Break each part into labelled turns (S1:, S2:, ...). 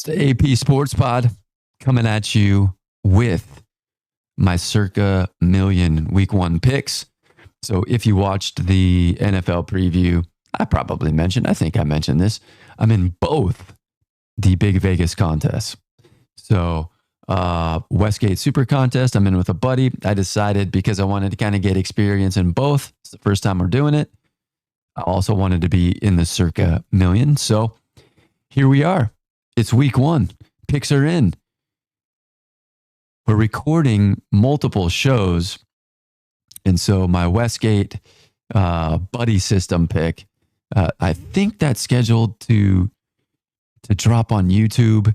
S1: It's the AP Sports Pod coming at you with my Circa Million Week 1 picks. So if you watched the NFL preview, I think I mentioned this. I'm in both the Big Vegas contests. So Westgate Super Contest, I'm in with a buddy. I decided because I wanted to kind of get experience in both. It's the first time we're doing it. I also wanted to be in the Circa Million. So here we are. It's week 1. Picks are in. We're recording multiple shows. And so my Westgate buddy system pick, I think that's scheduled to drop on YouTube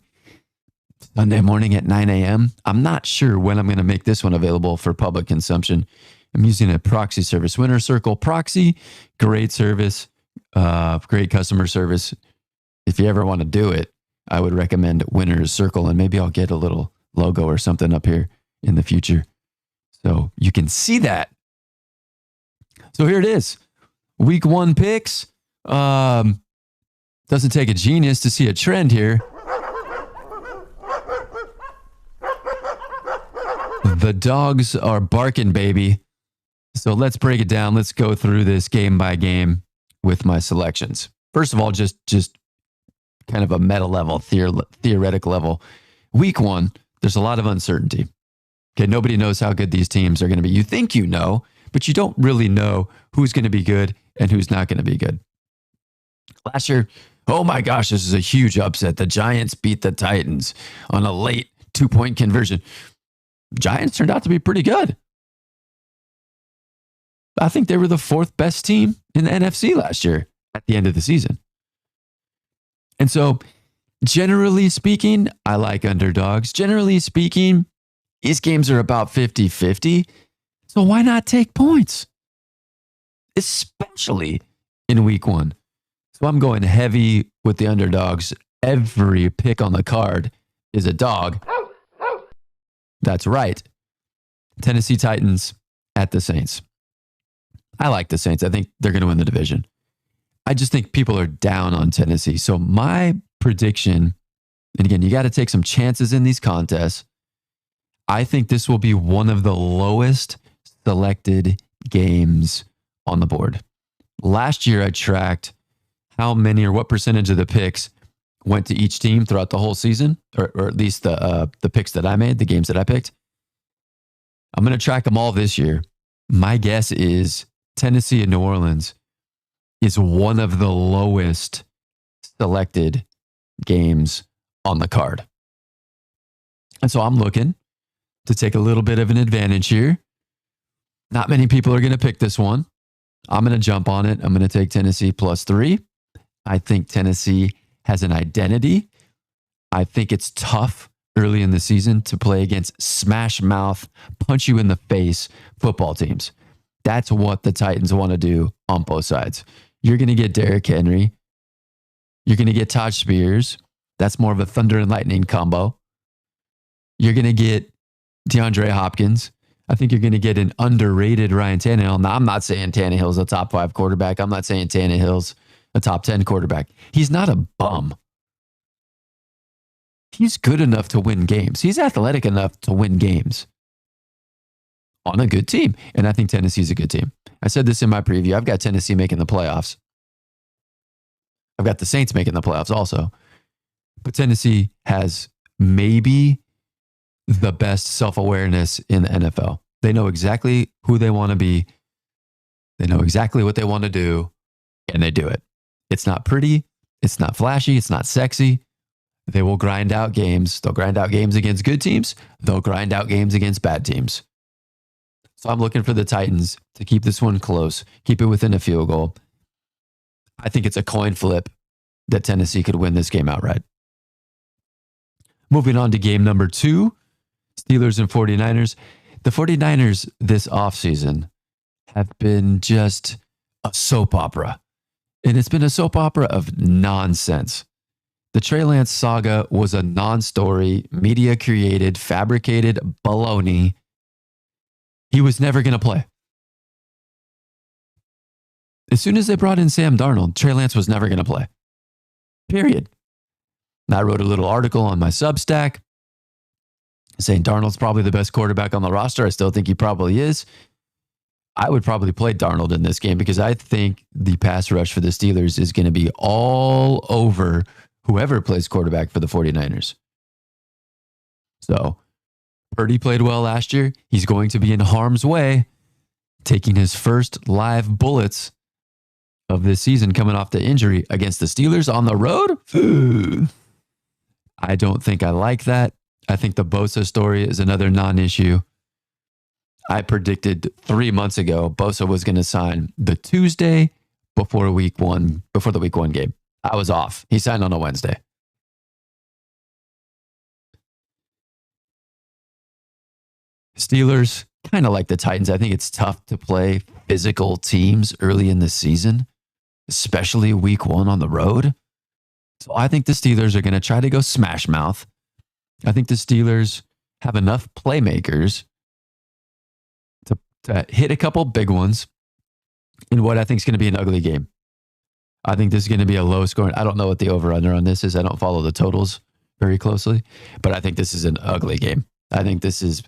S1: Sunday morning at 9 a.m. I'm not sure when I'm going to make this one available for public consumption. I'm using a proxy service, Winner Circle Proxy. Great service, great customer service. If you ever want to do it, I would recommend Winner's Circle, and maybe I'll get a little logo or something up here in the future so you can see that. So here it is. Week 1 picks. Doesn't take a genius to see a trend here. The dogs are barking, baby. So let's break it down. Let's go through this game by game with my selections. First of all, just kind of a meta level, theoretic level. Week 1, there's a lot of uncertainty. Okay, nobody knows how good these teams are going to be. You think you know, but you don't really know who's going to be good and who's not going to be good. Last year, oh my gosh, this is a huge upset. The Giants beat the Titans on a late 2-point conversion. Giants turned out to be pretty good. I think they were the 4th best team in the NFC last year at the end of the season. And so, generally speaking, I like underdogs. Generally speaking, these games are about 50-50. So why not take points? Especially in week 1. So I'm going heavy with the underdogs. Every pick on the card is a dog. That's right. Tennessee Titans at the Saints. I like the Saints. I think they're going to win the division. I just think people are down on Tennessee. So my prediction, and again, you got to take some chances in these contests. I think this will be one of the lowest selected games on the board. Last year, I tracked how many or what percentage of the picks went to each team throughout the whole season, or at least the picks that I made, the games that I picked. I'm going to track them all this year. My guess is Tennessee and New Orleans is one of the lowest selected games on the card. And so I'm looking to take a little bit of an advantage here. Not many people are going to pick this one. I'm going to jump on it. I'm going to take Tennessee +3. I think Tennessee has an identity. I think it's tough early in the season to play against smash mouth, punch you in the face football teams. That's what the Titans want to do on both sides. You're going to get Derrick Henry. You're going to get Todd Spears. That's more of a thunder and lightning combo. You're going to get DeAndre Hopkins. I think you're going to get an underrated Ryan Tannehill. Now, I'm not saying Tannehill's a top 5 quarterback. I'm not saying Tannehill's a top 10 quarterback. He's not a bum. He's good enough to win games. He's athletic enough to win games on a good team. And I think Tennessee's a good team. I said this in my preview. I've got Tennessee making the playoffs. I've got the Saints making the playoffs also. But Tennessee has maybe the best self-awareness in the NFL. They know exactly who they want to be. They know exactly what they want to do, and they do it. It's not pretty. It's not flashy. It's not sexy. They will grind out games. They'll grind out games against good teams. They'll grind out games against bad teams. So I'm looking for the Titans to keep this one close, keep it within a field goal. I think it's a coin flip that Tennessee could win this game outright. Moving on to game number 2, Steelers and 49ers. The 49ers this offseason have been just a soap opera. And it's been a soap opera of nonsense. The Trey Lance saga was a non-story, media-created, fabricated baloney. He was never going to play. As soon as they brought in Sam Darnold, Trey Lance was never going to play. Period. I wrote a little article on my Substack saying Darnold's probably the best quarterback on the roster. I still think he probably is. I would probably play Darnold in this game because I think the pass rush for the Steelers is going to be all over whoever plays quarterback for the 49ers. So Purdy played well last year. He's going to be in harm's way, taking his first live bullets of this season coming off the injury against the Steelers on the road. I don't think I like that. I think the Bosa story is another non-issue. I predicted 3 months ago Bosa was going to sign the Tuesday before the week one game. I was off. He signed on a Wednesday. Steelers, kind of like the Titans. I think it's tough to play physical teams early in the season, especially week one on the road. So I think the Steelers are going to try to go smash mouth. I think the Steelers have enough playmakers to hit a couple big ones in what I think is going to be an ugly game. I think this is going to be a low scoring. I don't know what the over-under on this is. I don't follow the totals very closely, but I think this is an ugly game. I think this is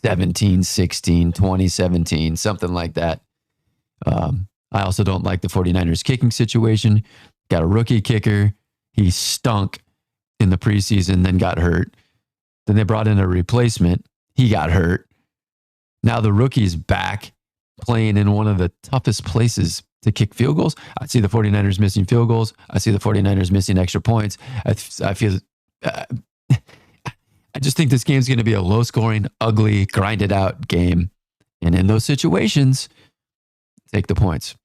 S1: 17-16, 20-17, something like that. I also don't like the 49ers kicking situation. Got a rookie kicker. He stunk in the preseason, then got hurt. Then they brought in a replacement. He got hurt. Now the rookie's back playing in one of the toughest places to kick field goals. I see the 49ers missing field goals. I see the 49ers missing extra points. I feel... I just think this game's going to be a low-scoring, ugly, grinded-out game. And in those situations, take the points.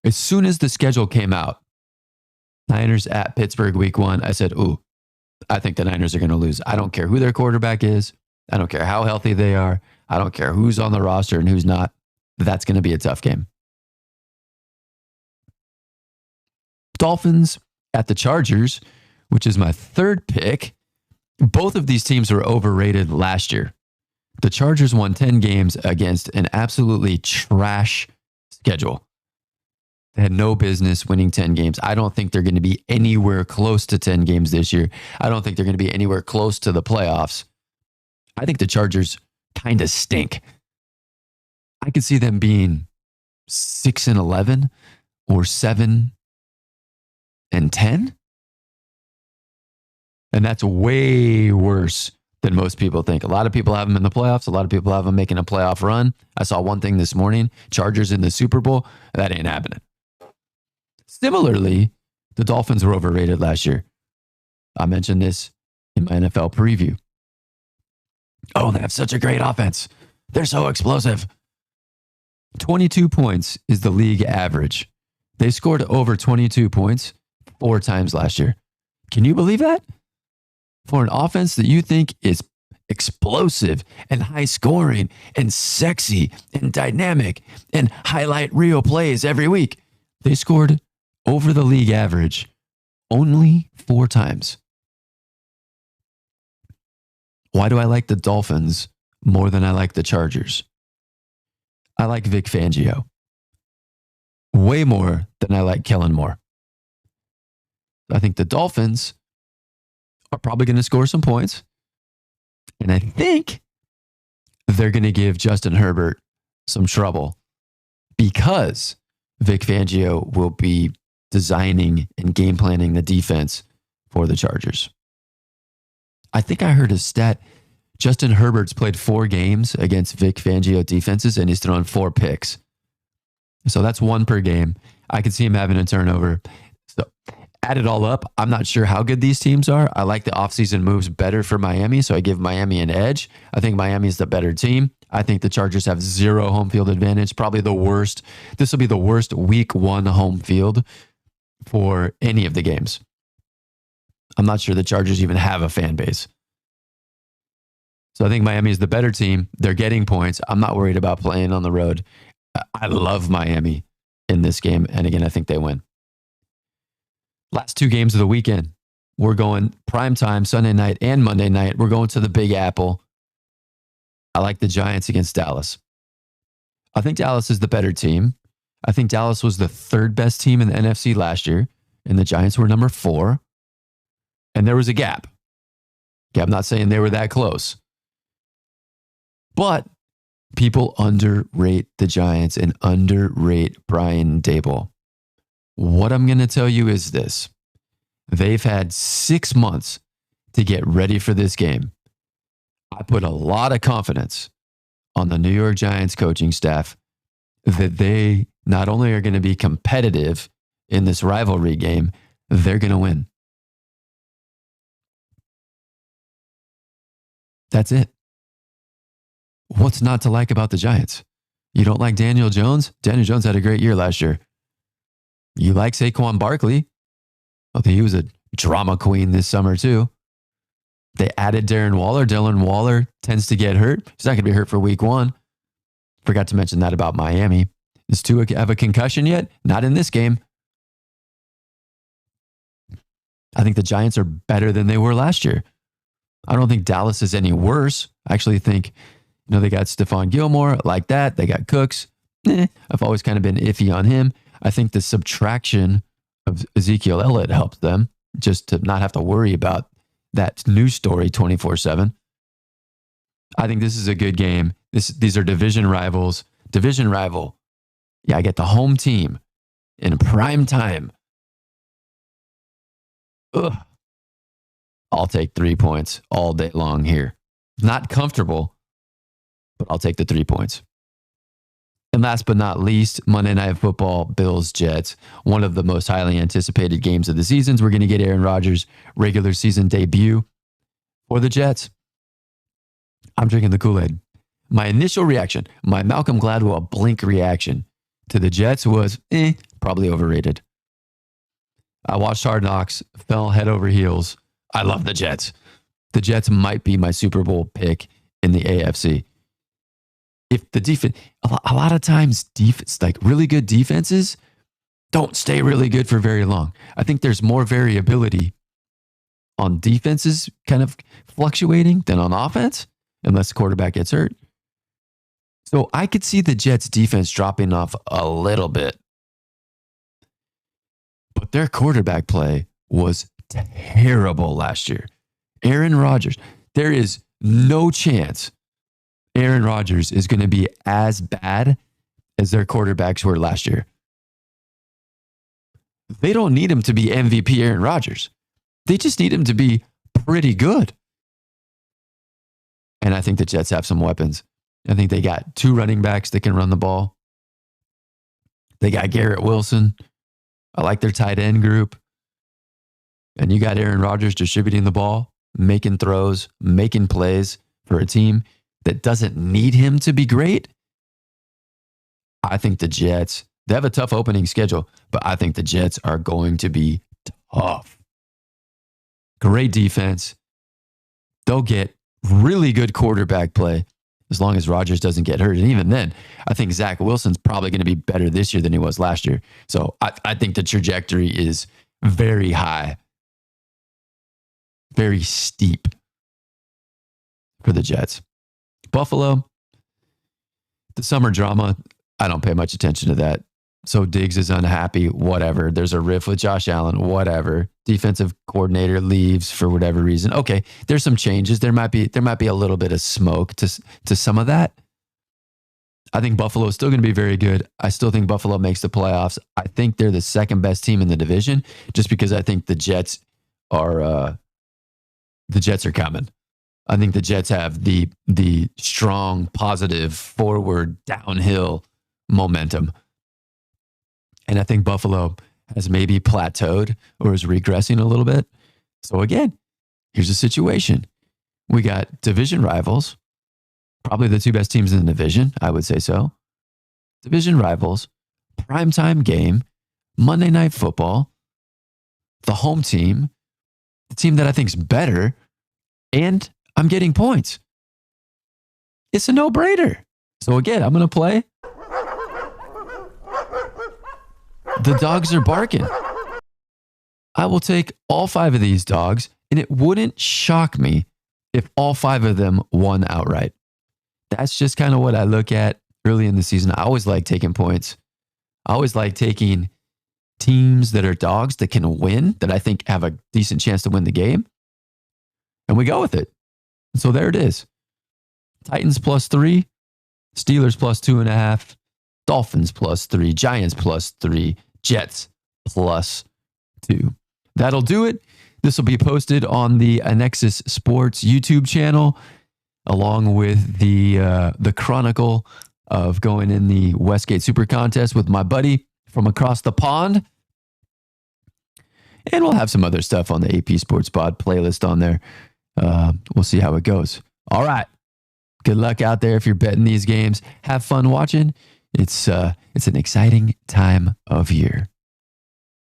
S1: As soon as the schedule came out, Niners at Pittsburgh week 1, I said, ooh, I think the Niners are going to lose. I don't care who their quarterback is. I don't care how healthy they are. I don't care who's on the roster and who's not. That's going to be a tough game. Dolphins at the Chargers, which is my third pick. Both of these teams were overrated last year. The Chargers won 10 games against an absolutely trash schedule. They had no business winning 10 games. I don't think they're going to be anywhere close to 10 games this year. I don't think they're going to be anywhere close to the playoffs. I think the Chargers kind of stink. I could see them being 6-11 or 7-10. And that's way worse than most people think. A lot of people have them in the playoffs. A lot of people have them making a playoff run. I saw one thing this morning, Chargers in the Super Bowl. That ain't happening. Similarly, the Dolphins were overrated last year. I mentioned this in my NFL preview. Oh, they have such a great offense. They're so explosive. 22 points is the league average. They scored over 22 points 4 times last year. Can you believe that? For an offense that you think is explosive and high scoring and sexy and dynamic and highlight real plays every week, they scored over the league average only 4 times. Why do I like the Dolphins more than I like the Chargers? I like Vic Fangio way more than I like Kellen Moore. I think the Dolphins are probably going to score some points. And I think they're going to give Justin Herbert some trouble because Vic Fangio will be designing and game planning the defense for the Chargers. I think I heard a stat. Justin Herbert's played 4 games against Vic Fangio defenses and he's thrown 4 picks. So that's 1 per game. I could see him having a turnover. So add it all up, I'm not sure how good these teams are. I like the offseason moves better for Miami, so I give Miami an edge. I think Miami is the better team. I think the Chargers have 0 home field advantage. Probably the worst. This will be the worst week 1 home field for any of the games. I'm not sure the Chargers even have a fan base. So I think Miami is the better team. They're getting points. I'm not worried about playing on the road. I love Miami in this game. And again, I think they win. Last 2 games of the weekend. We're going primetime Sunday night and Monday night. We're going to the Big Apple. I like the Giants against Dallas. I think Dallas is the better team. I think Dallas was the 3rd best team in the NFC last year, and the Giants were number 4. And there was a gap. Okay, I'm not saying they were that close. But people underrate the Giants and underrate Brian Daboll. What I'm going to tell you is this. They've had 6 months to get ready for this game. I put a lot of confidence on the New York Giants coaching staff that they not only are going to be competitive in this rivalry game, they're going to win. That's it. What's not to like about the Giants? You don't like Daniel Jones? Daniel Jones had a great year last year. You like Saquon Barkley? I think he was a drama queen this summer too. They added Darren Waller. Dylan Waller tends to get hurt. He's not going to be hurt for week 1. Forgot to mention that about Miami. Does Tua have a concussion yet? Not in this game. I think the Giants are better than they were last year. I don't think Dallas is any worse. I actually think, they got Stephon Gilmore like that. They got Cooks. I've always kind of been iffy on him. I think the subtraction of Ezekiel Elliott helped them just to not have to worry about that news story 24/7. I think this is a good game. These are division rivals. Division rival. Yeah, I get the home team in prime time. Ugh. I'll take 3 points all day long here. Not comfortable, but I'll take the 3 points. And last but not least, Monday Night Football, Bills-Jets. One of the most highly anticipated games of the seasons. We're going to get Aaron Rodgers' regular season debut for the Jets. I'm drinking the Kool-Aid. My initial reaction, my Malcolm Gladwell blink reaction to the Jets was, probably overrated. I watched Hard Knocks, fell head over heels. I love the Jets. The Jets might be my Super Bowl pick in the AFC. If the defense, a lot of times, defense, like really good defenses, don't stay really good for very long. I think there's more variability on defenses kind of fluctuating than on offense, unless the quarterback gets hurt. So I could see the Jets defense dropping off a little bit. But their quarterback play was terrible last year. Aaron Rodgers, there is no chance Aaron Rodgers is going to be as bad as their quarterbacks were last year. They don't need him to be MVP Aaron Rodgers. They just need him to be pretty good. And I think the Jets have some weapons. I think they got 2 running backs that can run the ball. They got Garrett Wilson. I like their tight end group. And you got Aaron Rodgers distributing the ball, making throws, making plays for a team that doesn't need him to be great. I think the Jets, they have a tough opening schedule, but I think the Jets are going to be tough. Great defense. They'll get really good quarterback play as long as Rodgers doesn't get hurt. And even then, I think Zach Wilson's probably going to be better this year than he was last year. So I think the trajectory is very high, very steep for the Jets. Buffalo, the summer drama, I don't pay much attention to that. So Diggs is unhappy, whatever. There's a riff with Josh Allen, whatever. Defensive coordinator leaves for whatever reason. Okay, there's some changes. There might be a little bit of smoke to some of that. I think Buffalo is still going to be very good. I still think Buffalo makes the playoffs. I think they're the second best team in the division, just because I think the Jets are coming. I think the Jets have the strong, positive, forward, downhill momentum. And I think Buffalo has maybe plateaued or is regressing a little bit. So again, here's a situation. We got division rivals, probably the 2 best teams in the division, I would say so. Division rivals, primetime game, Monday Night Football, the home team, the team that I think is better, and I'm getting points. It's a no-brainer. So again, I'm going to play. The dogs are barking. I will take all 5 of these dogs, and it wouldn't shock me if all 5 of them won outright. That's just kind of what I look at early in the season. I always like taking points. I always like taking teams that are dogs that can win, that I think have a decent chance to win the game. And we go with it. So there it is. Titans +3, Steelers +2.5, Dolphins +3, Giants +3, Jets +2. That'll do it. This will be posted on the Annexus Sports YouTube channel, along with the chronicle of going in the Westgate Super Contest with my buddy from across the pond. And we'll have some other stuff on the AP Sports Pod playlist on there. We'll see how it goes. All right. Good luck out there if you're betting these games. Have fun watching. It's an exciting time of year.